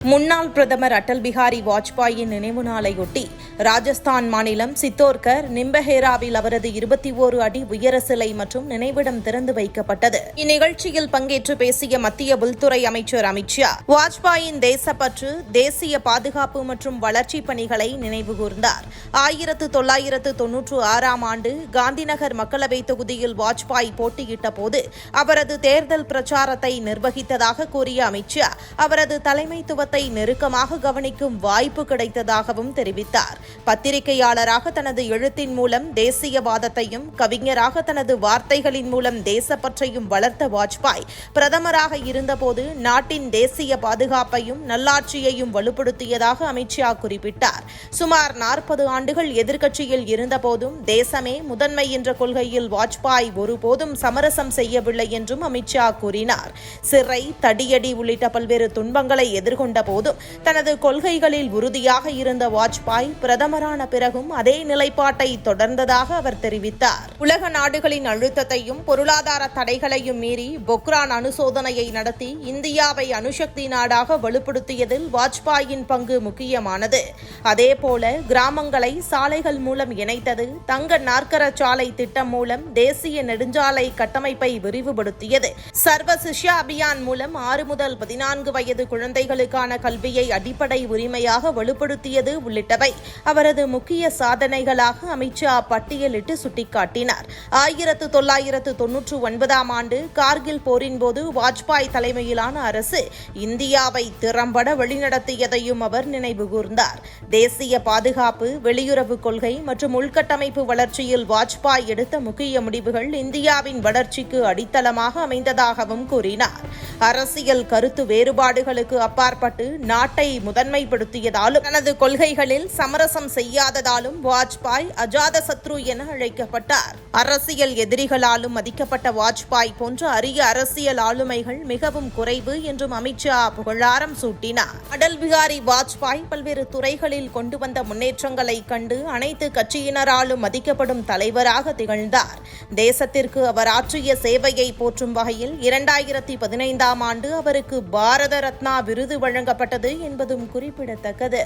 முன்னாள் பிரதமர் அடல் பிஹாரி வாஜ்பாயின் நினைவு நாளையொட்டி ராஜஸ்தான் மாநிலம் சித்தோர்கர் நிம்பஹேராவில் அவரது 21 அடி உயர சிலை மற்றும் நினைவிடம் திறந்து வைக்கப்பட்டது. இந்நிகழ்ச்சியில் பங்கேற்று பேசிய மத்திய உள்துறை அமைச்சர் அமித் ஷா வாஜ்பாயின் தேசப்பற்று, தேசிய பாதுகாப்பு மற்றும் வளர்ச்சிப் பணிகளை நினைவுகூர்ந்தார். 1996ஆம் ஆண்டு காந்திநகர் மக்களவைத் தொகுதியில் வாஜ்பாய் போட்டியிட்ட போது அவரது தேர்தல் பிரச்சாரத்தை நிர்வகித்ததாக கூறிய அமித் ஷா அவரது தலைமைத்துவ நெருக்கமாக கவனிக்கும் வாய்ப்பு கிடைத்ததாகவும் தெரிவித்தார். பத்திரிகையாளராக தனது எழுத்தின் மூலம் தேசியவாதத்தையும், கவிஞராக தனது வார்த்தைகளின் மூலம் தேசப்பற்றையும் வளர்த்த வாஜ்பாய் பிரதமராக இருந்தபோது நாட்டின் தேசிய பாதுகாப்பையும் நல்லாட்சியையும் வலுப்படுத்தியதாக அமித் ஷா குறிப்பிட்டார். சுமார் 40 ஆண்டுகள் எதிர்க்கட்சியில் இருந்தபோதும் தேசமே முதன்மை என்ற கொள்கையில் வாஜ்பாய் ஒருபோதும் சமரசம் செய்யவில்லை என்றும் அமித் ஷா கூறினார். சிறை, தடியடி உள்ளிட்ட பல்வேறு துன்பங்களை எதிர்கொண்ட போதும் தனது கொள்கைகளில் உறுதியாக இருந்த வாஜ்பாய் பிரதமரான பிறகும் அதே நிலைப்பாட்டை தொடர்ந்ததாக அவர் தெரிவித்தார். உலக நாடுகளின் அழுத்தத்தையும் பொருளாதார தடைகளையும் மீறி பொக்ரான் அணுசோதனையை நடத்தி இந்தியாவை அணுசக்தி நாடாக வலுப்படுத்தியதில் வாஜ்பாயின் பங்கு முக்கியமானது. அதேபோல கிராமங்களை சாலைகள் மூலம் இணைத்தது, தங்க நாற்கர சாலை திட்டம் மூலம் தேசிய நெடுஞ்சாலை கட்டமைப்பை விரிவுபடுத்தியது, சர்வ சிஷ்யா அபியான் மூலம் 6 முதல் 14 வயது குழந்தைகளுக்கான கல்வியை அடிப்படை உரிமையாக வலுப்படுத்தியது உள்ளிட்டவை அவரது முக்கிய சாதனைகளாக அமித் ஷா பட்டியலிட்டு சுட்டிக்காட்டினார். 1999ஆம் ஆண்டு கார்கில் போரின் போது வாஜ்பாய் தலைமையிலான அரசு இந்தியாவை திறம்பட வழிநடத்தியதையும் அவர் நினைவுகூர்ந்தார். தேசிய பாதுகாப்பு, வெளியுறவு கொள்கை மற்றும் உள்கட்டமைப்பு வளர்ச்சியில் வாஜ்பாய் எடுத்த முக்கிய முடிவுகள் இந்தியாவின் வளர்ச்சிக்கு அடித்தளமாக அமைந்ததாகவும் கூறினார். அரசியல் கருத்து வேறுபாடுகளுக்கு அப்பாற்பட்டு நாட்டை முதன்மைப்படுத்தியதாலும் தனது கொள்கைகளில் சமரசம் செய்யாததாலும் வாஜ்பாய் அஜாத சத்ரு என அழைக்கப்பட்டார். அரசியல் எதிரிகளாலும் மதிக்கப்பட்ட வாஜ்பாய் போன்ற அரிய அரசியல் ஆளுமைகள் மிகவும் குறைவு என்றும் அமித் ஷா புகழாரம் சூட்டினார். அடல் பிஹாரி வாஜ்பாய் பல்வேறு துறைகளில் கொண்டு வந்த முன்னேற்றங்களை கண்டு அனைத்து கட்சியினராலும் மதிக்கப்படும் தலைவராக திகழ்ந்தார். தேசத்திற்கு அவர் ஆற்றிய சேவையை போற்றும் வகையில் 2015ஆம் ஆண்டு அவருக்கு பாரத ரத்னா விருது வழங்கப்பட்டது என்பதும் குறிப்பிடத்தக்கது.